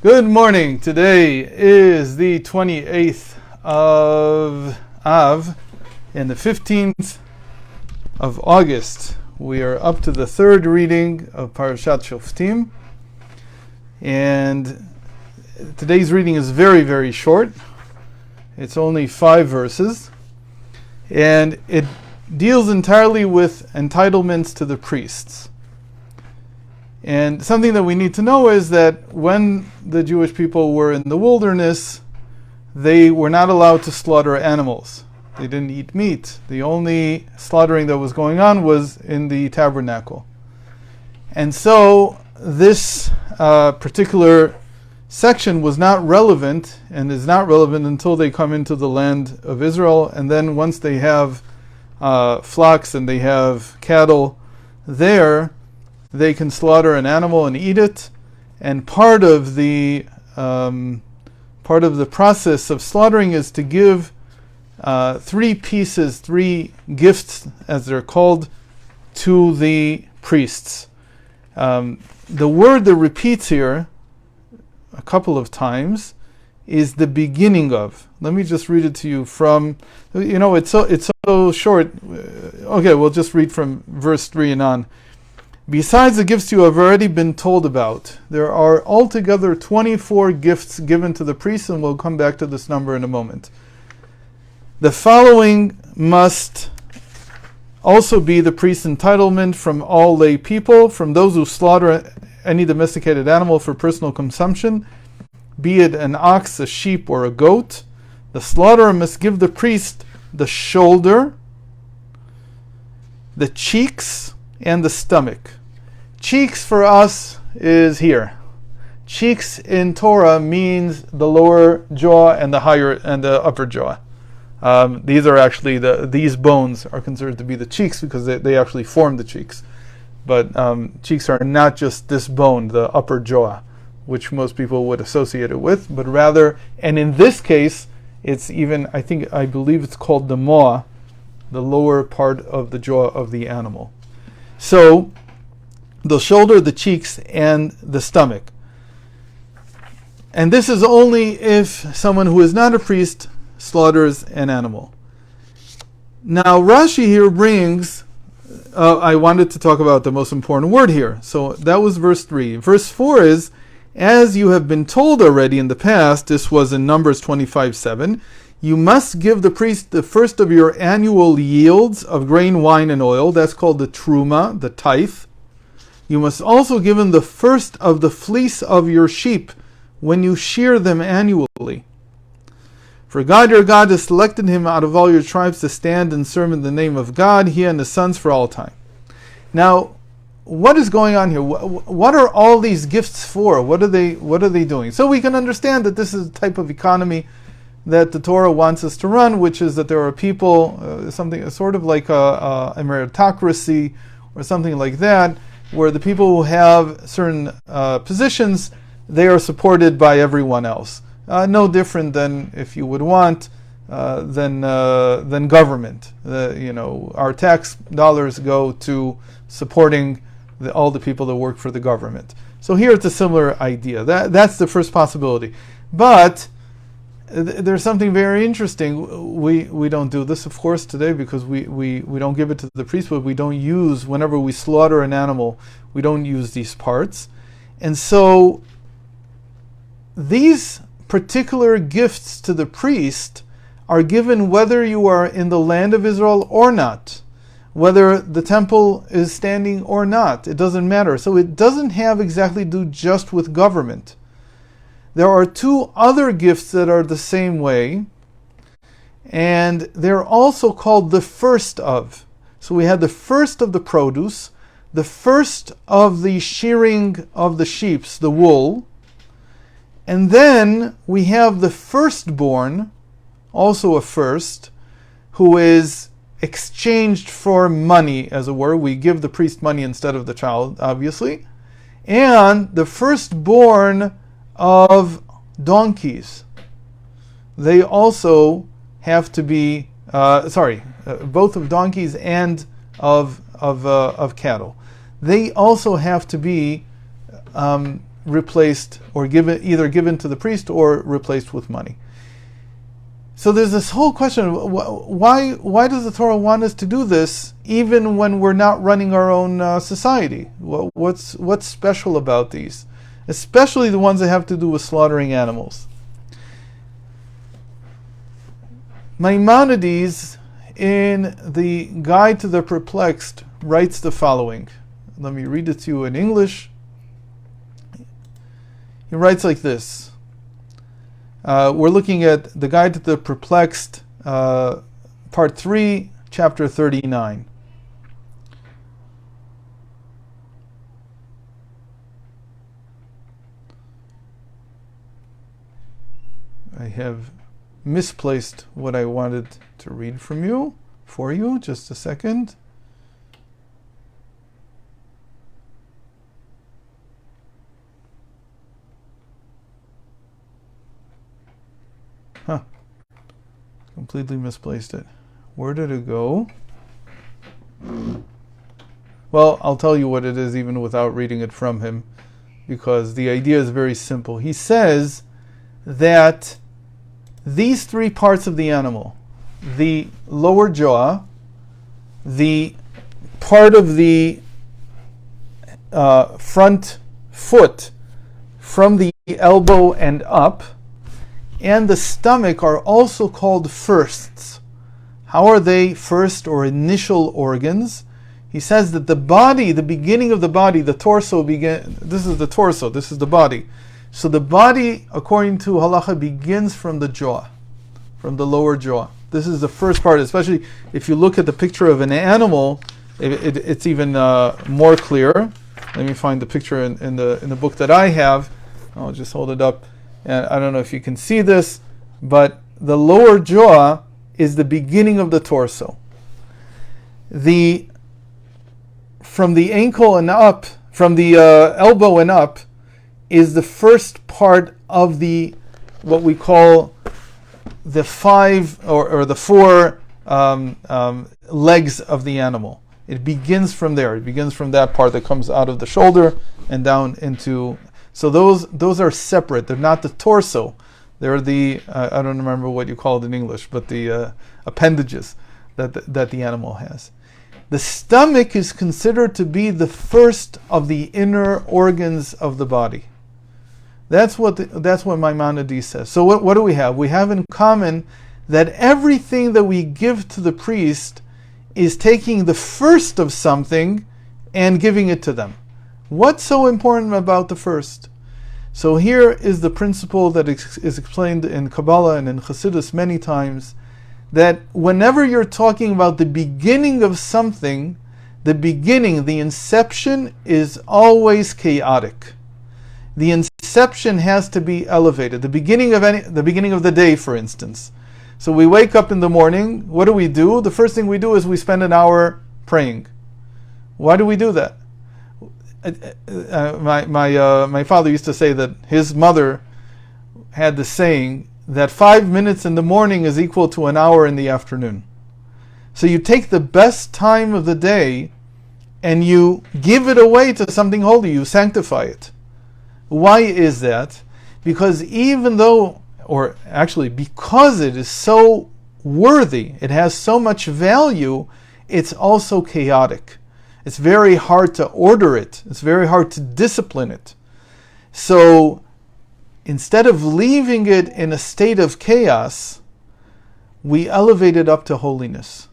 Good morning. Today is the 28th of Av and the 15th of August. We are up to the third reading of Parashat Shoftim. And today's reading is very, very short. It's only 5 verses. And it deals entirely with entitlements to the priests. And something that we need to know is that when the Jewish people were in the wilderness, they were not allowed to slaughter animals. They didn't eat meat. The only slaughtering that was going on was in the tabernacle. And so this particular section was not relevant and is not relevant until they come into the land of Israel. And then once they have flocks and they have cattle there, they can slaughter an animal and eat it, and part of the process of slaughtering is to give 3 gifts, as they're called, to the priests. The word that repeats here a couple of times is the beginning of. Let me just read it to you from. It's so short. Okay, we'll just read from verse 3 and on. Besides the gifts you have already been told about, there are altogether 24 gifts given to the priests, and we'll come back to this number in a moment. The following must also be the priest's entitlement from all lay people, from those who slaughter any domesticated animal for personal consumption, be it an ox, a sheep, or a goat. The slaughterer must give the priest the shoulder, the cheeks, and the stomach. Cheeks for us is here. Cheeks in Torah means the lower jaw and the higher and the upper jaw. These are actually these bones are considered to be the cheeks because they actually form the cheeks. But cheeks are not just this bone, the upper jaw, which most people would associate it with, but rather, and in this case, it's even I believe it's called the maw, the lower part of the jaw of the animal. So the shoulder, the cheeks, and the stomach. And this is only if someone who is not a priest slaughters an animal. Now Rashi here brings, I wanted to talk about the most important word here. So that was verse 3. Verse 4 is, as you have been told already in the past, this was in Numbers 25:7, you must give the priest the first of your annual yields of grain, wine, and oil. That's called the truma, the tithe. You must also give him the first of the fleece of your sheep when you shear them annually. For God your God has selected him out of all your tribes to stand and serve in the name of God, he and his sons for all time. Now, what is going on here? What are all these gifts for? What are they doing? So we can understand that this is a type of economy that the Torah wants us to run, which is that there are people, something sort of like a meritocracy or something like that, where the people who have certain positions, they are supported by everyone else. No different than, if you would want, than government. Our tax dollars go to supporting all the people that work for the government. So here it's a similar idea. That's the first possibility. But there's something very interesting. We don't do this, of course, today because we don't give it to the priest, but we don't use, whenever we slaughter an animal, we don't use these parts. And so these particular gifts to the priest are given whether you are in the land of Israel or not, whether the temple is standing or not. It doesn't matter. So it doesn't have exactly to do just with government. There are 2 other gifts that are the same way, and they're also called the first of. So we had the first of the produce, the first of the shearing of the sheep, the wool, and then we have the firstborn, also a first, who is exchanged for money, as it were. We give the priest money instead of the child, obviously. And the firstborn of donkeys. They also have to be, both of donkeys and of cattle. They also have to be replaced or either given to the priest or replaced with money. So there's this whole question of why does the Torah want us to do this even when we're not running our own society? What's special about these? Especially the ones that have to do with slaughtering animals. Maimonides, in the Guide to the Perplexed, writes the following. Let me read it to you in English. He writes like this. We're looking at the Guide to the Perplexed, Part 3, Chapter 39. I have misplaced what I wanted to read for you. Just a second. Completely misplaced it. Where did it go? Well, I'll tell you what it is even without reading it from him, because the idea is very simple. He says that these three parts of the animal, the lower jaw, the part of the front foot from the elbow and up, and the stomach are also called firsts. How are they first or initial organs? He says that the body, the beginning of the body, the torso this is the torso, this is the body. So the body, according to halacha, begins from the jaw, from the lower jaw. This is the first part, especially if you look at the picture of an animal, it's even more clear. Let me find the picture in the book that I have. I'll just hold it up. And I don't know if you can see this, but the lower jaw is the beginning of the torso. From the ankle and up, from the elbow and up, is the first part of what we call the five or the four legs of the animal. It begins from there. It begins from that part that comes out of the shoulder and down into. So those are separate. They're not the torso. They're the I don't remember what you call it in English, but the appendages that the animal has. The stomach is considered to be the first of the inner organs of the body. That's what Maimonides says. So what do we have? We have in common that everything that we give to the priest is taking the first of something and giving it to them. What's so important about the first? So here is the principle that is explained in Kabbalah and in Chassidus many times, that whenever you're talking about the beginning of something, the beginning, the inception is always chaotic. The inception has to be elevated. The beginning of the day, for instance. So we wake up in the morning. What do? The first thing we do is we spend an hour praying. Why do we do that? My father used to say that his mother had the saying that 5 minutes in the morning is equal to an hour in the afternoon. So you take the best time of the day and you give it away to something holy, you sanctify it. Why is that? Because because it is so worthy, it has so much value, it's also chaotic. It's very hard to order it. It's very hard to discipline it. So instead of leaving it in a state of chaos, we elevate it up to holiness.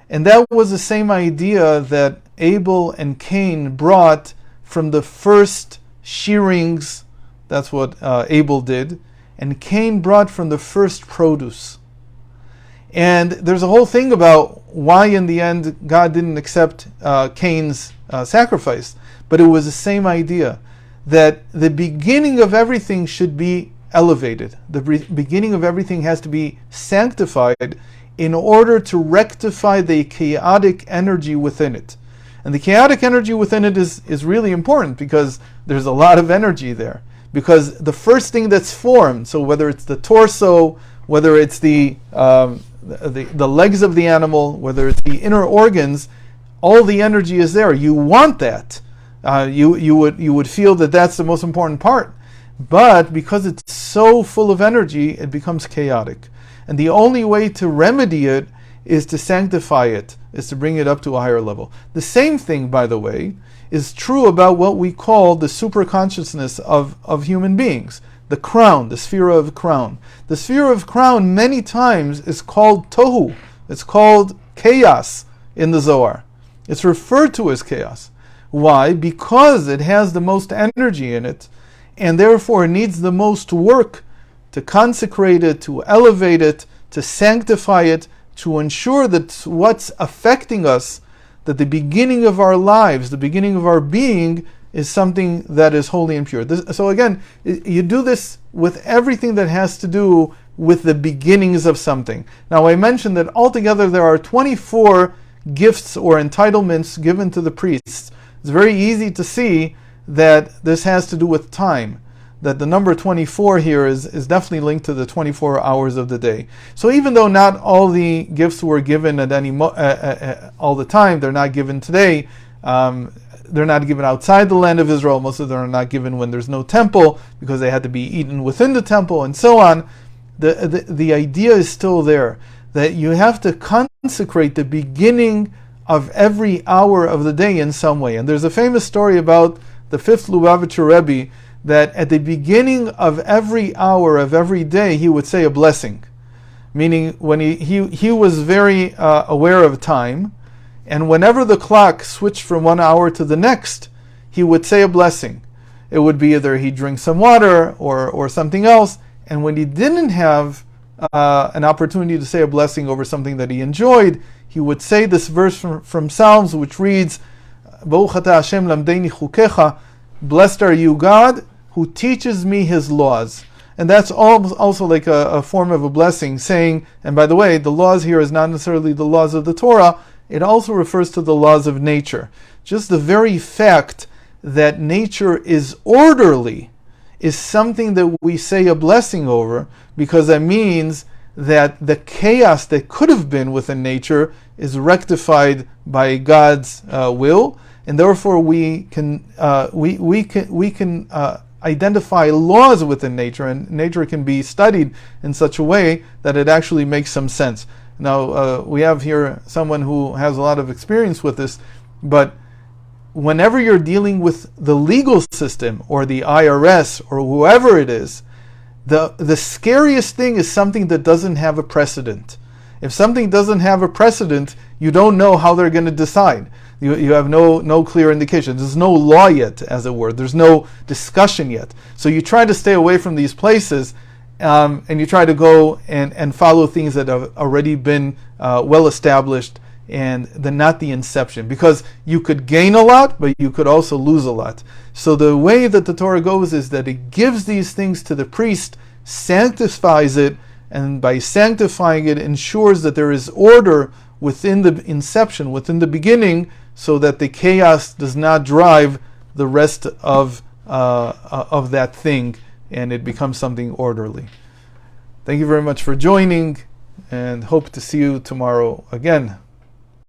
And that was the same idea that Abel and Cain brought from the first shearings. That's what Abel did. And Cain brought from the first produce. And there's a whole thing about why in the end God didn't accept Cain's sacrifice. But it was the same idea, that the beginning of everything should be elevated. The beginning of everything has to be sanctified in order to rectify the chaotic energy within it. And the chaotic energy within it is really important, because there's a lot of energy there. Because the first thing that's formed, so whether it's the torso, whether it's the legs of the animal, whether it's the inner organs, all the energy is there. You want that. You would feel that that's the most important part. But because it's so full of energy, it becomes chaotic. And the only way to remedy it is to sanctify it, is to bring it up to a higher level. The same thing, by the way, is true about what we call the superconsciousness of human beings. The crown, the sphere of crown. The sphere of crown many times is called tohu. It's called chaos in the Zohar. It's referred to as chaos. Why? Because it has the most energy in it, and therefore it needs the most work to consecrate it, to elevate it, to sanctify it, to ensure that what's affecting us, that the beginning of our lives, the beginning of our being, is something that is holy and pure. So again, you do this with everything that has to do with the beginnings of something. Now I mentioned that altogether there are 24 gifts or entitlements given to the priests. It's very easy to see that this has to do with time, that the number 24 here is definitely linked to the 24 hours of the day. So even though not all the gifts were given at all the time, they're not given today, they're not given outside the land of Israel, most of them are not given when there's no temple, because they had to be eaten within the temple, and so on. The idea is still there, that you have to consecrate the beginning of every hour of the day in some way. And there's a famous story about the fifth Lubavitcher Rebbe, that at the beginning of every hour of every day, he would say a blessing. Meaning, when he was very aware of time, and whenever the clock switched from 1 hour to the next, he would say a blessing. It would be either he'd drink some water or something else, and when he didn't have an opportunity to say a blessing over something that he enjoyed, he would say this verse from Psalms, which reads, Baruch atah Hashem lamdeini chukecha, blessed are you, God, who teaches me his laws. And that's also like a form of a blessing, saying, and by the way, the laws here is not necessarily the laws of the Torah, it also refers to the laws of nature. Just the very fact that nature is orderly is something that we say a blessing over, because that means that the chaos that could have been within nature is rectified by God's will, and therefore we can identify laws within nature, and nature can be studied in such a way that it actually makes some sense. Now, we have here someone who has a lot of experience with this, but whenever you're dealing with the legal system or the IRS or whoever it is, the scariest thing is something that doesn't have a precedent. If something doesn't have a precedent, you don't know how they're going to decide. You have no clear indication. There's no law yet, as it were. There's no discussion yet. So you try to stay away from these places, and you try to go and follow things that have already been well established, and not the inception. Because you could gain a lot, but you could also lose a lot. So the way that the Torah goes is that it gives these things to the priest, sanctifies it, and by sanctifying it ensures that there is order within the inception, within the beginning, so that the chaos does not drive the rest of that thing, and it becomes something orderly. Thank you very much for joining, and hope to see you tomorrow again.